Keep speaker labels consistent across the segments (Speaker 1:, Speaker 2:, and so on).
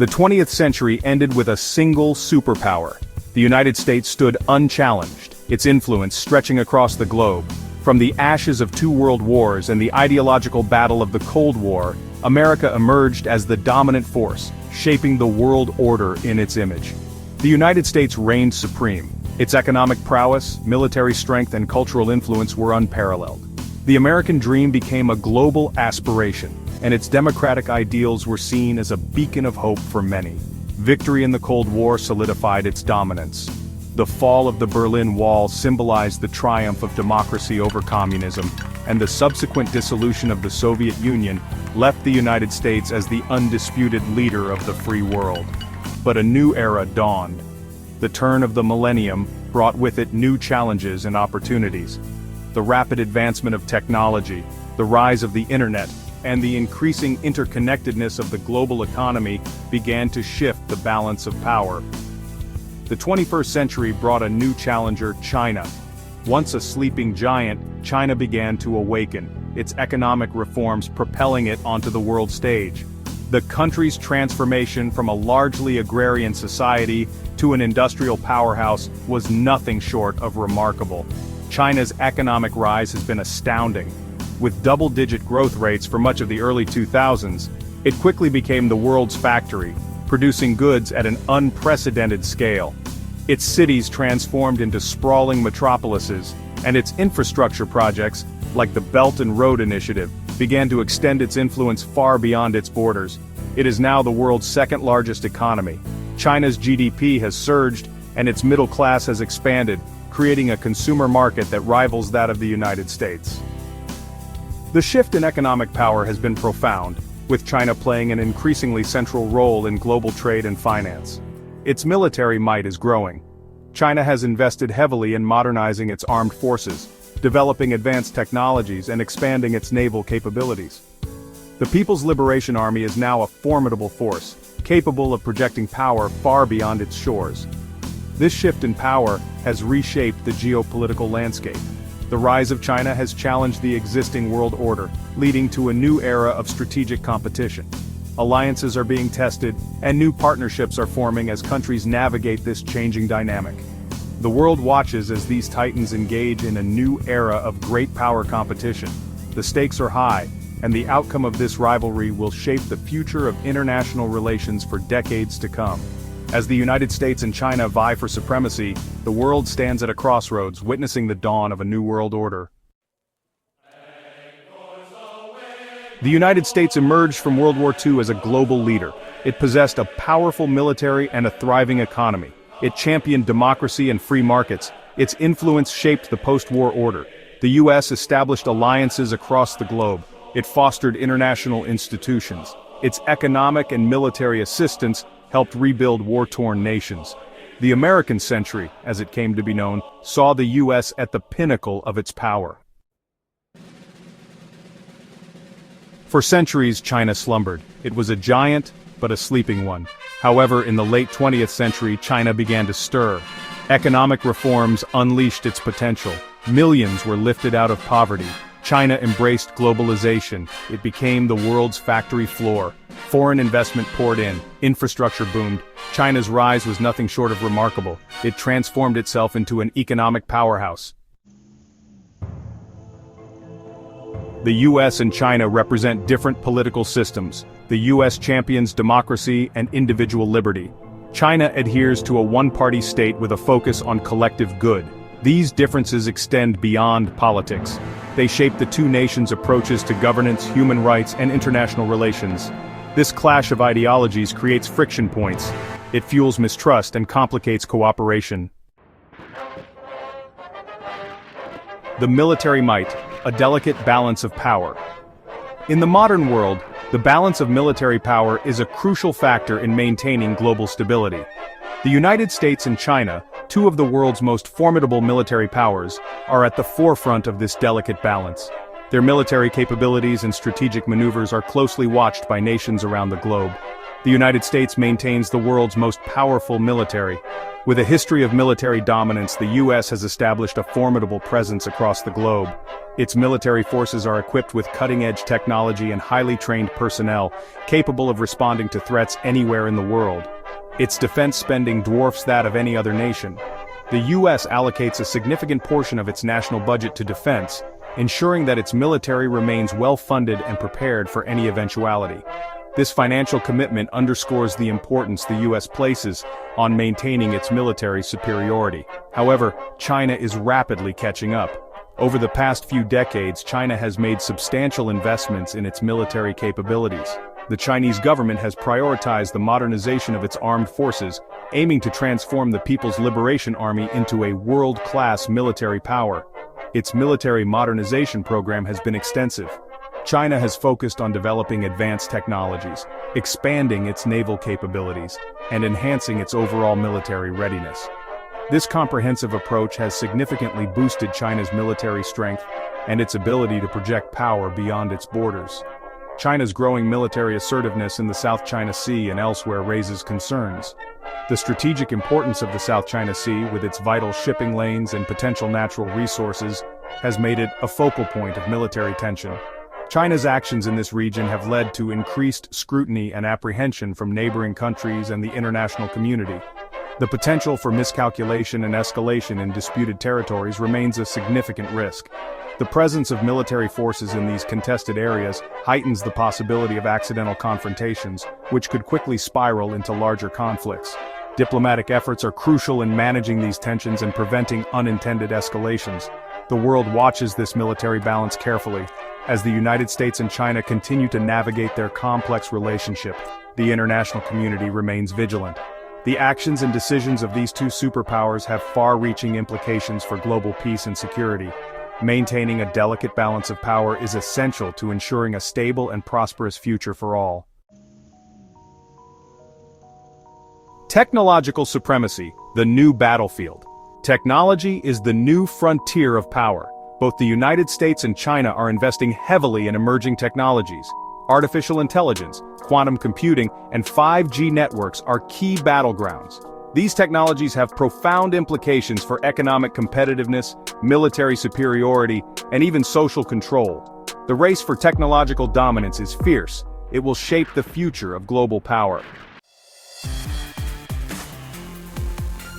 Speaker 1: The 20th century ended with a single superpower. The United States stood unchallenged, its influence stretching across the globe. From the ashes of two world wars and the ideological battle of the Cold War, America emerged as the dominant force, shaping the world order in its image. The United States reigned supreme. Its economic prowess, military strength, and cultural influence were unparalleled. The American dream became a global aspiration, and its democratic ideals were seen as a beacon of hope for many. Victory in the Cold War solidified its dominance. The fall of the Berlin Wall symbolized the triumph of democracy over communism, and the subsequent dissolution of the Soviet Union left the United States as the undisputed leader of the free world. But a new era dawned. The turn of the millennium brought with it new challenges and opportunities. The rapid advancement of technology, the rise of the internet, and the increasing interconnectedness of the global economy began to shift the balance of power. The 21st century brought a new challenger, China. Once a sleeping giant, China began to awaken, its economic reforms propelling it onto the world stage. The country's transformation from a largely agrarian society to an industrial powerhouse was nothing short of remarkable. China's economic rise has been astounding. With double-digit growth rates for much of the early 2000s, it quickly became the world's factory, producing goods at an unprecedented scale. Its cities transformed into sprawling metropolises, and its infrastructure projects, like the Belt and Road Initiative, began to extend its influence far beyond its borders. It is now the world's second-largest economy. China's GDP has surged, and its middle class has expanded, creating a consumer market that rivals that of the United States. The shift in economic power has been profound, with China playing an increasingly central role in global trade and finance. Its military might is growing. China has invested heavily in modernizing its armed forces, developing advanced technologies and expanding its naval capabilities. The People's Liberation Army is now a formidable force, capable of projecting power far beyond its shores. This shift in power has reshaped the geopolitical landscape. The rise of China has challenged the existing world order, leading to a new era of strategic competition. Alliances are being tested, and new partnerships are forming as countries navigate this changing dynamic. The world watches as these titans engage in a new era of great power competition. The stakes are high, and the outcome of this rivalry will shape the future of international relations for decades to come. As the United States and China vie for supremacy, the world stands at a crossroads, witnessing the dawn of a new world order. The United States emerged from World War II as a global leader. It possessed a powerful military and a thriving economy. It championed democracy and free markets. Its influence shaped the post-war order. The U.S. established alliances across the globe. It fostered international institutions. Its economic and military assistance helped rebuild war-torn nations. The American century, as it came to be known, saw the U.S. at the pinnacle of its power. For centuries, China slumbered. It was a giant, but a sleeping one. However, in the late 20th century, China began to stir. Economic reforms unleashed its potential. Millions were lifted out of poverty. China embraced globalization. It became the world's factory floor. Foreign investment poured in. Infrastructure boomed. China's rise was nothing short of remarkable. It transformed itself into an economic powerhouse. The US and China represent different political systems. The US champions democracy and individual liberty. China adheres to a one-party state with a focus on collective good. These differences extend beyond politics. They shape the two nations' approaches to governance, human rights, and international relations. This clash of ideologies creates friction points. It fuels mistrust and complicates cooperation. The military might, a delicate balance of power. In the modern world, the balance of military power is a crucial factor in maintaining global stability. The United States and China, two of the world's most formidable military powers, are at the forefront of this delicate balance. Their military capabilities and strategic maneuvers are closely watched by nations around the globe. The United States maintains the world's most powerful military. With a history of military dominance, the U.S. has established a formidable presence across the globe. Its military forces are equipped with cutting-edge technology and highly trained personnel, capable of responding to threats anywhere in the world. Its defense spending dwarfs that of any other nation. The U.S. allocates a significant portion of its national budget to defense, ensuring that its military remains well-funded and prepared for any eventuality. This financial commitment underscores the importance the U.S. places on maintaining its military superiority. However, China is rapidly catching up. Over the past few decades, China has made substantial investments in its military capabilities. The Chinese government has prioritized the modernization of its armed forces, aiming to transform the People's Liberation Army into a world-class military power. Its military modernization program has been extensive. China has focused on developing advanced technologies, expanding its naval capabilities, and enhancing its overall military readiness. This comprehensive approach has significantly boosted China's military strength and its ability to project power beyond its borders. China's growing military assertiveness in the South China Sea and elsewhere raises concerns. The strategic importance of the South China Sea, with its vital shipping lanes and potential natural resources, has made it a focal point of military tension. China's actions in this region have led to increased scrutiny and apprehension from neighboring countries and the international community. The potential for miscalculation and escalation in disputed territories remains a significant risk. The presence of military forces in these contested areas heightens the possibility of accidental confrontations, which could quickly spiral into larger conflicts. Diplomatic efforts are crucial in managing these tensions and preventing unintended escalations. The world watches this military balance carefully. As the United States and China continue to navigate their complex relationship, the international community remains vigilant. The actions and decisions of these two superpowers have far-reaching implications for global peace and security. Maintaining a delicate balance of power is essential to ensuring a stable and prosperous future for all. Technological supremacy, the new battlefield. Technology is the new frontier of power. Both the United States and China are investing heavily in emerging technologies. Artificial intelligence, quantum computing, and 5G networks are key battlegrounds. These technologies have profound implications for economic competitiveness, military superiority, and even social control. The race for technological dominance is fierce. It will shape the future of global power.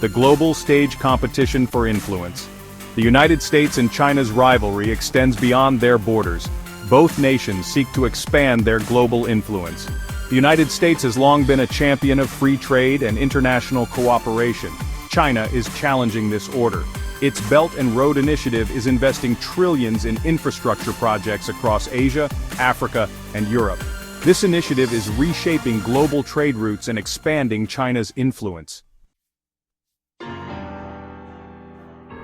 Speaker 1: The global stage competition for influence. The United States and China's rivalry extends beyond their borders. Both nations seek to expand their global influence. The United States has long been a champion of free trade and international cooperation. China is challenging this order. Its Belt and Road Initiative is investing trillions in infrastructure projects across Asia, Africa, and Europe. This initiative is reshaping global trade routes and expanding China's influence.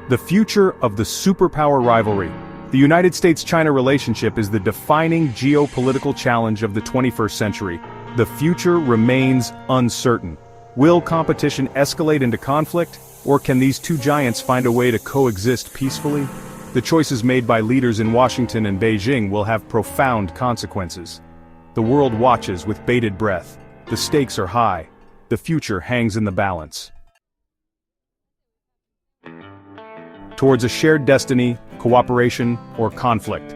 Speaker 1: The future of the superpower rivalry. The United States-China relationship is the defining geopolitical challenge of the 21st century. The future remains uncertain. Will competition escalate into conflict, or can these two giants find a way to coexist peacefully? The choices made by leaders in Washington and Beijing will have profound consequences. The world watches with bated breath. The stakes are high. The future hangs in the balance. Towards a shared destiny, cooperation, or conflict?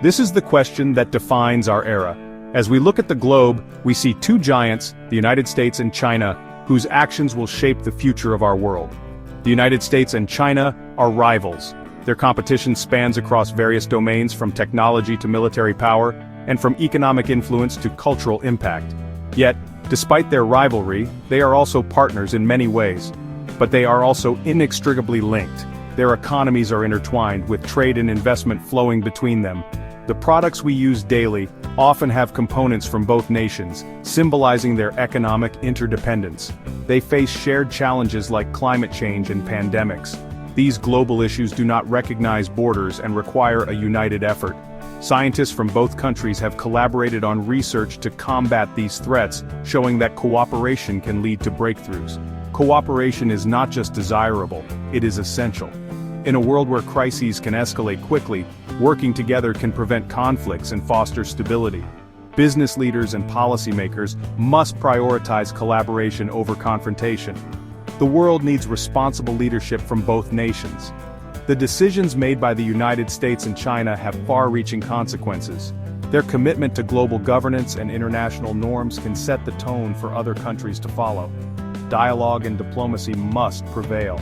Speaker 1: This is the question that defines our era. As we look at the globe, we see two giants, the United States and China, whose actions will shape the future of our world. The United States and China are rivals. Their competition spans across various domains, from technology to military power, and from economic influence to cultural impact. Yet, despite their rivalry, they are also partners in many ways. But they are also inextricably linked. Their economies are intertwined, with trade and investment flowing between them. The products we use daily often have components from both nations, symbolizing their economic interdependence. They face shared challenges like climate change and pandemics. These global issues do not recognize borders and require a united effort. Scientists from both countries have collaborated on research to combat these threats, showing that cooperation can lead to breakthroughs. Cooperation is not just desirable, it is essential. In a world where crises can escalate quickly, working together can prevent conflicts and foster stability. Business leaders and policymakers must prioritize collaboration over confrontation. The world needs responsible leadership from both nations. The decisions made by the United States and China have far-reaching consequences. Their commitment to global governance and international norms can set the tone for other countries to follow. Dialogue and diplomacy must prevail.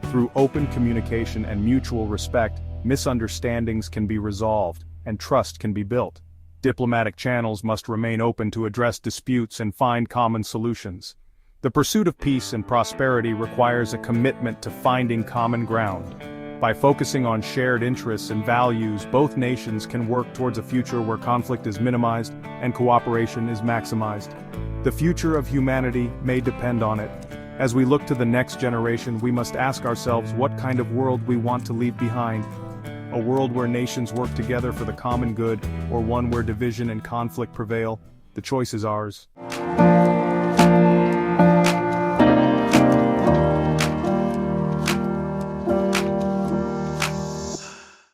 Speaker 1: Through open communication and mutual respect, misunderstandings can be resolved, and trust can be built. Diplomatic channels must remain open to address disputes and find common solutions. The pursuit of peace and prosperity requires a commitment to finding common ground. By focusing on shared interests and values, both nations can work towards a future where conflict is minimized and cooperation is maximized. The future of humanity may depend on it. As we look to the next generation, we must ask ourselves what kind of world we want to leave behind. A world where nations work together for the common good, or one where division and conflict prevail? The choice is ours.